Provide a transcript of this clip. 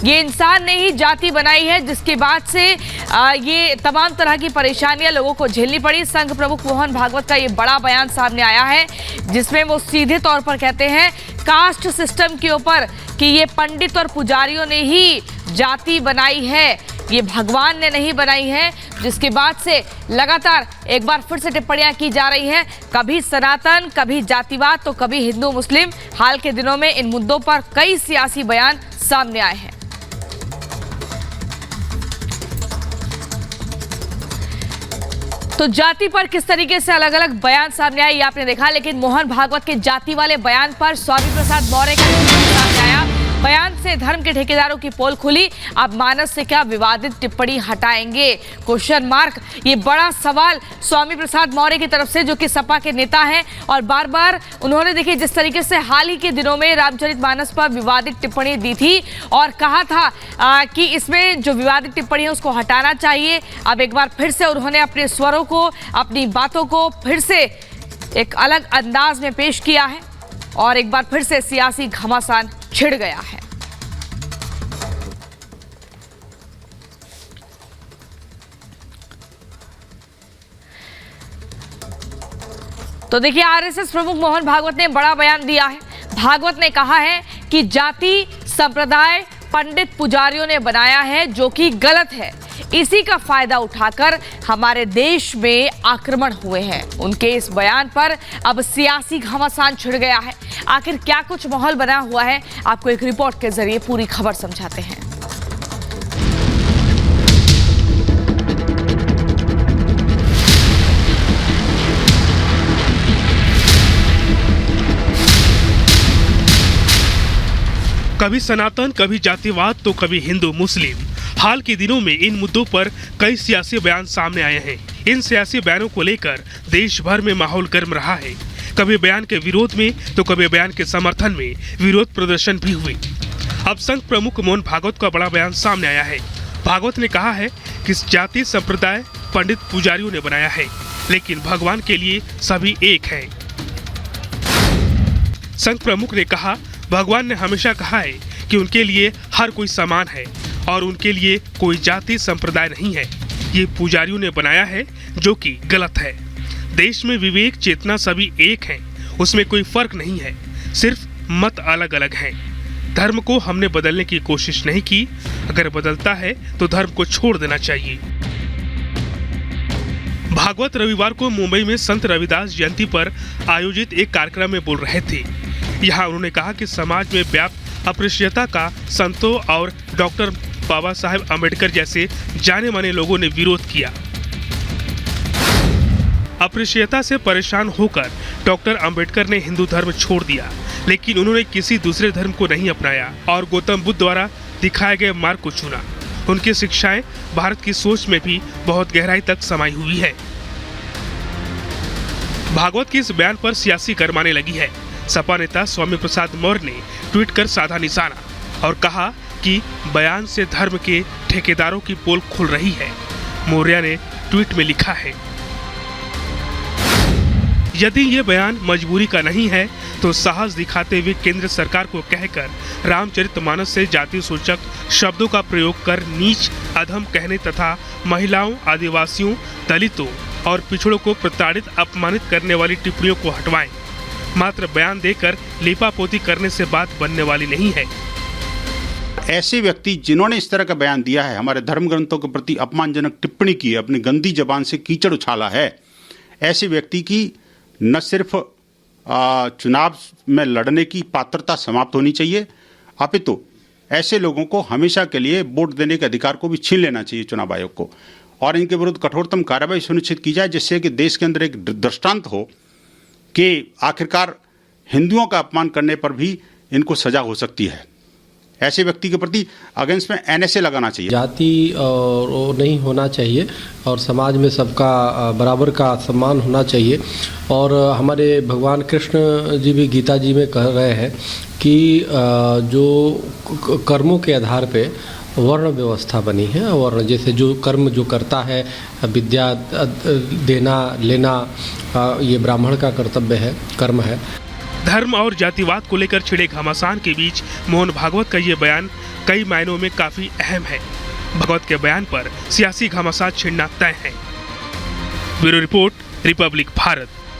ये इंसान ने ही जाति बनाई है, जिसके बाद से ये तमाम तरह की परेशानियां लोगों को झेलनी पड़ी। संघ प्रमुख मोहन भागवत का ये बड़ा बयान सामने आया है, जिसमें वो सीधे तौर पर कहते हैं कास्ट सिस्टम के ऊपर कि ये पंडित और पुजारियों ने ही जाति बनाई है, ये भगवान ने नहीं बनाई है। जिसके बाद से लगातार एक बार फिर से टिप्पणियां की जा रही हैं, कभी सनातन, कभी जातिवाद, तो कभी हिंदू मुस्लिम। हाल के दिनों में इन मुद्दों पर कई सियासी बयान सामने आए हैं। तो जाति पर किस तरीके से अलग अलग बयान सामने आए ये आपने देखा, लेकिन मोहन भागवत के जाति वाले बयान पर स्वामी प्रसाद मौर्य का सामने आया। बयान से धर्म के ठेकेदारों की पोल खुली। अब मानस से क्या विवादित टिप्पणी हटाएंगे? Question mark. ये बड़ा सवाल स्वामी प्रसाद मौर्य की तरफ से, जो कि सपा के नेता हैं, और बार बार उन्होंने देखिए जिस तरीके से हाल ही के दिनों में रामचरितमानस पर विवादित टिप्पणी दी थी और कहा था कि इसमें जो विवादित टिप्पणी है उसको हटाना चाहिए। अब एक बार फिर से उन्होंने अपने स्वरों को, अपनी बातों को फिर से एक अलग अंदाज में पेश किया है और एक बार फिर से सियासी घमासान छिड़ गया है। तो देखिए, आरएसएस प्रमुख मोहन भागवत ने बड़ा बयान दिया है। भागवत ने कहा है कि जाति संप्रदाय पंडित पुजारियों ने बनाया है, जो कि गलत है। इसी का फायदा उठाकर हमारे देश में आक्रमण हुए हैं। उनके इस बयान पर अब सियासी घमासान छिड़ गया है। आखिर क्या कुछ माहौल बना हुआ है, आपको एक रिपोर्ट के जरिए पूरी खबर समझाते हैं। कभी सनातन, कभी जातिवाद, तो कभी हिंदू मुस्लिम। हाल के दिनों में इन मुद्दों पर कई सियासी बयान सामने आए हैं। इन सियासी बयानों को लेकर देश भर में माहौल गर्म रहा है। कभी बयान के विरोध में तो कभी बयान के समर्थन में विरोध प्रदर्शन भी हुए। अब संघ प्रमुख मोहन भागवत का बड़ा बयान सामने आया है। भागवत ने कहा है कि जाति संप्रदाय पंडित पुजारियों ने बनाया है, लेकिन भगवान के लिए सभी एक है। संघ प्रमुख ने कहा, भगवान ने हमेशा कहा है कि उनके लिए हर कोई समान है और उनके लिए कोई जाति संप्रदाय नहीं है। ये पुजारियों ने बनाया है, जो कि गलत है। देश में विवेक चेतना सभी एक है, उसमें कोई फर्क नहीं है, सिर्फ मत अलग अलग हैं। धर्म को हमने बदलने की कोशिश नहीं की, अगर बदलता है तो धर्म को छोड़ देना चाहिए। भागवत रविवार को मुंबई में संत रविदास जयंती पर आयोजित एक कार्यक्रम में बोल रहे थे। यहाँ उन्होंने कहा कि समाज में व्याप्त अस्पृश्यता का संतों और डॉक्टर बाबा साहेब अम्बेडकर जैसे जाने माने लोगों ने विरोध किया। अस्पृश्यता से परेशान होकर डॉक्टर अम्बेडकर ने हिंदू धर्म छोड़ दिया, लेकिन उन्होंने किसी दूसरे धर्म को नहीं अपनाया और गौतम बुद्ध द्वारा दिखाए गए मार्ग को चुना। उनकी शिक्षाएं भारत की सोच में भी बहुत गहराई तक समाई हुई है। भागवत के इस बयान पर सियासी गरमाने लगी है। सपा नेता स्वामी प्रसाद मौर्य ने ट्वीट कर साधा निशाना और कहा कि बयान से धर्म के ठेकेदारों की पोल खुल रही है। मौर्य ने ट्वीट में लिखा है, यदि ये बयान मजबूरी का नहीं है तो साहस दिखाते हुए केंद्र सरकार को कहकर रामचरितमानस से जाति सूचक शब्दों का प्रयोग कर नीच अधम कहने तथा महिलाओं, आदिवासियों, दलितों और पिछड़ों को प्रताड़ित अपमानित करने वाली टिप्पणियों को हटवाएं। मात्र बयान देकर लीपापोती करने से बात बनने वाली नहीं है। ऐसे व्यक्ति जिन्होंने इस तरह का बयान दिया है, हमारे धर्म ग्रंथों के प्रति अपमानजनक टिप्पणी की है, अपनी गंदी जबान से कीचड़ उछाला है, ऐसे व्यक्ति की न सिर्फ चुनाव में लड़ने की पात्रता समाप्त होनी चाहिए, अपितु ऐसे लोगों को हमेशा के लिए वोट देने के अधिकार को भी छीन लेना चाहिए चुनाव आयोग को, और इनके विरुद्ध कठोरतम कार्रवाई सुनिश्चित की जाए, जिससे कि देश के अंदर एक दृष्टांत हो कि आखिरकार हिंदुओं का अपमान करने पर भी इनको सजा हो सकती है। ऐसे व्यक्ति के प्रति अगेंस्ट में एनएसए लगाना चाहिए। जाति और नहीं होना चाहिए और समाज में सबका बराबर का सम्मान होना चाहिए। और हमारे भगवान कृष्ण जी भी गीता जी में कह रहे हैं कि जो कर्मों के आधार पे वर्ण व्यवस्था बनी है, और जैसे जो कर्म जो करता है, विद्या देना लेना, ये ब्राह्मण का कर्तव्य है, कर्म है। धर्म और जातिवाद को लेकर छिड़े घमासान के बीच मोहन भागवत का ये बयान कई मायनों में काफी अहम है। भागवत के बयान पर सियासी घमासान छिड़ना तय है। Bureau report, Republic Bharat.